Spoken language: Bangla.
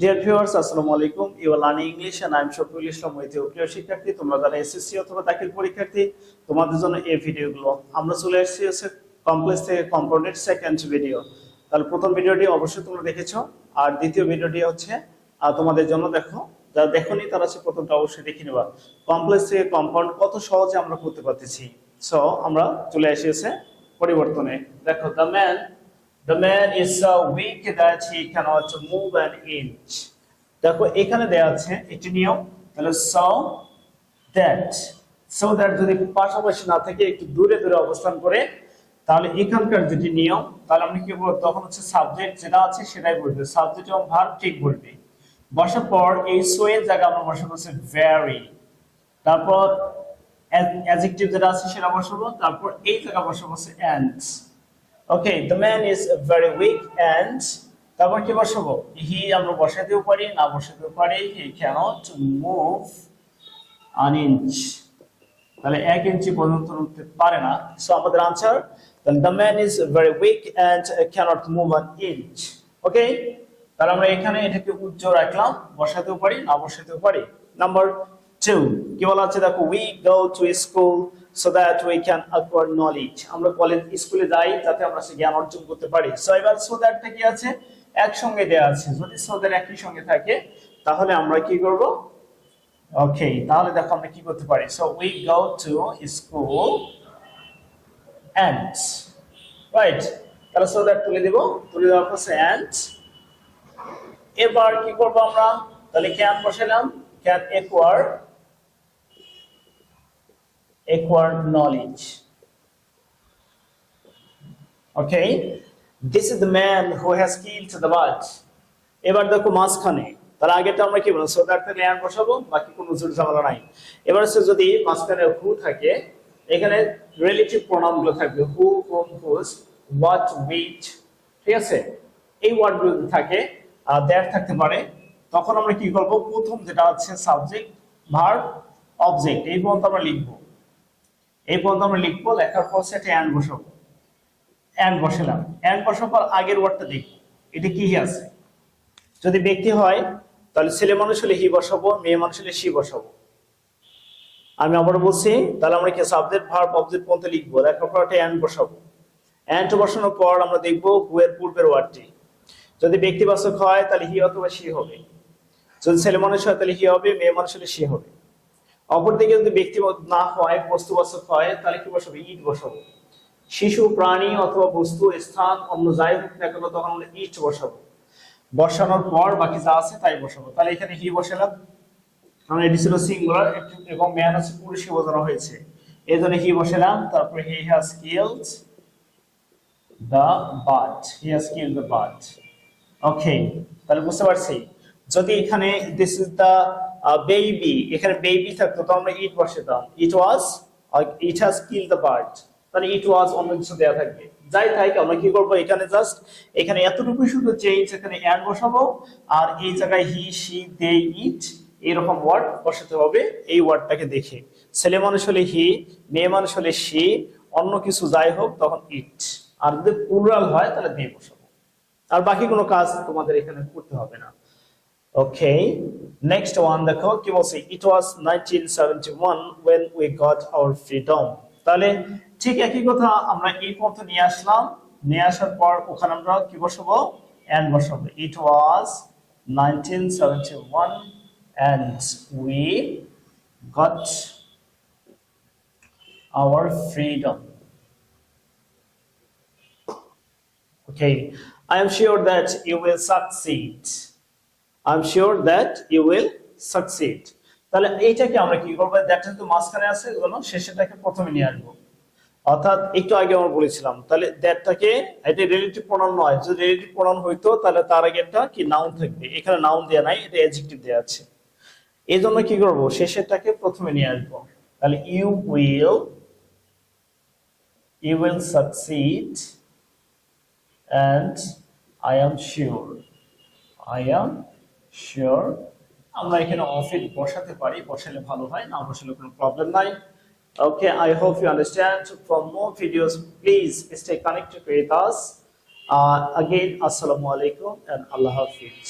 ডিয়ার ভিউয়ার্স, আসসালামু আলাইকুম। You are learning English and I am Shafiul Islam with you. প্রিয় শিক্ষার্থী, তোমরা যারা এসএসসি অথবা দাখিল পরীক্ষার্থী, তোমাদের জন্য এই ভিডিওগুলো আমরা চলে এসেছি হচ্ছে কমপ্লেক্স থেকে কম্পোনেন্ট সেকেন্ড ভিডিও। তাহলে প্রথম ভিডিওটি অবশ্যই তোমরা দেখেছো, আর দ্বিতীয় ভিডিওটি হচ্ছে তোমাদের জন্য দেখো, যারা দেখোনি তারা হচ্ছে প্রথমটা অবশ্যই দেখে নেবা। কমপ্লেক্স থেকে কম্পাউন্ড কত সহজে আমরা করতে পারতেছি। সো আমরা চলে এসেছে পরিবর্তনে। দেখো, The man is so weak that he cannot move an inch. দেখো এখানে দেয়া আছে একটি নিয়ম, তাহলে so that যদি পাশাপাশি না থেকে একটু দূরে দূরে অবস্থান করে, তাহলে এখানকার যেটি নিয়ম, তাহলে আমরা কি বলবো, তখন হচ্ছে সাবজেক্ট যেটা আছে সেটাই বলবে, সাবজেক্ট এবং ভার্ব ঠিক বলবে। বসার পর এই সো এর জায়গায় আমরা বসাবো হচ্ছে very, তারপর অ্যাডজেক্টিভ যেটা আছে সেটা বসাবো, তারপর এই জায়গায় বসাবো হচ্ছে and. Okay, the man is very weak and তারপর কি বসাবো, he আমরা বসাতেও পারি না বসাতেও পারি, he cannot move an inch, তাহলে 1 ইঞ্চি পর্যন্ত উঠতে পারে না। সো আমাদের answer, the man is very weak and cannot move an inch. ওকে, তাহলে আমরা এখানে এটাকে উজ্জ্বল রাখলাম, বসাতেও পারি না বসাতেও পারি। নাম্বার 2 কি বলা আছে, দেখো, we go to school so that we can acquire knowledge. আমরা কলেজ স্কুলে যাই যাতে আমরা জ্ঞান অর্জন করতে পারি। সো এবার so that টা কি আছে, একসঙ্গে দেয়া আছে। যদি so that একই সঙ্গে থাকে তাহলে আমরা কি করব, ওকে, তাহলে দেখো আমরা কি করতে পারি। So we go to school and, right, তাহলে so that তুলে দেওয়ার পর and। এবার কি করব আমরা, তাহলে can বসালাম, can acquire knowledge. Okay, this is the man who has killed the bird. এবার দেখো মাঝখানে, তার আগেটা আমরা কি বলবো, so that থেকে and বসাবো, বাকি কোনো জোড় ঝামেলা নাই। এবার হচ্ছে যদি মাঝখানে who থাকে, এখানে রিলেটিভ প্রোনাউন গুলো থাকবে, who, whom, whose, what, which, ঠিক আছে, এই ওয়ার্ড গুলো থাকে, that থাকতে পারে, তখন আমরা কি করব, প্রথম যেটা আছে সাবজেক্ট ভার্ব অবজেক্ট, এই পর্যন্ত আমরা লিখবো, লেখার পর সেটা and বসাবো, and বসালাম, and বসার পর আগের ওয়ার্ডটা দেখবো এটা কি আছে। যদি ব্যক্তি হয় তাহলে ছেলে মানুষ হলে হি বসাবো, মেয়ে মানুষ হলে সি বসাবো। আমি আবার বলছি, তাহলে আমরা কি সাবজেক্ট ভার্ব অবজেক্ট পর্যন্ত লিখবো, লেখার পর একটা and বসাবো। and বসানোর পর আমরা দেখবো who এর পূর্বের ওয়ার্ডটি। যদি ব্যক্তিবাচক হয় তাহলে হি অথবা সি হবে, যদি ছেলে মানুষ হয় তাহলে হি হবে, মেয়ে মানুষ হলে সি হবে। অপরদিকে যদি ব্যক্তি না হয়, বস্তুবাচক হয়, তাহলে কি বসাবো, ইট বসাবো। শিশু, প্রাণী অথবা বস্তু, স্থান অন্য যাই হোক না কেন, তখন আমরা ইট বসাবো। বসানোর পর বাকি যা আছে তাই বসাবো। তাহলে এখানে হি বসালাম, কারণ এটি ছিল সিঙ্গুলার এবং ম্যান আছে পুরুষকে বোঝানো হয়েছে, এই জন্য হি বসালাম। তারপর he has killed the bird, okay, তাহলে বুঝতে পারছি। যদি এখানে দিস ইজ দ্য বেবি, এখানে বেবি থাকতো তো আমরা ইট বসাতাম, it has killed the bird, তাহলে ইট ওয়াজ অন্য কিছু দেওয়া থাকবে। যাই থাকে আমরা কি করবো, এখানে জাস্ট এখানে এতটুকু শুধু চেঞ্জ, এখানে and বসাবো, আর এই জায়গায় হি, সি, দে, ইট এরকম ওয়ার্ড বসাতে হবে। এই ওয়ার্ডটাকে দেখে ছেলে মানুষ হলে হি, মেয়ে মানুষ হলে সি, অন্য কিছু যাই হোক তখন ইট, আর যদি প্লুরাল হয় তাহলে দে বসাবো। আর বাকি কোনো কাজ তোমাদের এখানে করতে হবে না। ওকে, নেক্সট ওয়ান দেখো কি বলছে, ইট ওয়াজ 1971 when we got our freedom. তাহলে ঠিক একই কথা আমরা এই পর্যন্ত নিয়ে আসলাম, নিয়ে আসার পর ওখানে আমরা কি বসাবো, and বসাবো। ইট ওয়াজ 1971 and we got our freedom. Okay, I am sure that you will succeed. তাহলে এইটাকে আমরা কি করবো, দ্যাটটা তো মাঝখানে আছে, এজন্য শেষেরটাকে প্রথমে নিয়ে আসবো। অর্থাৎ একটু আগে আমরা বলেছিলাম, তাহলে দ্যাটটাকে, এটা রিলেটিভ প্রোনাউন নয়, যদি রিলেটিভ প্রোনাউন হইতো তাহলে তার আগে একটা কি নাউন থাকবে, এখানে নাউন দেয়া নাই, এটা অ্যাডজেক্টিভ দেয়া আছে, এই জন্য কি করব, শেষেরটাকে প্রথমে নিয়ে আসবো। তাহলে you will succeed and I am sure. আমরা এখানে অফিল বসাতে পারি, বসালে ভালো হয়, না বসালে কোনো প্রবলেম নাই। Okay, I hope you understand. For more videos, please stay connected with us. Again, Assalamu alaikum and Allah Hafiz.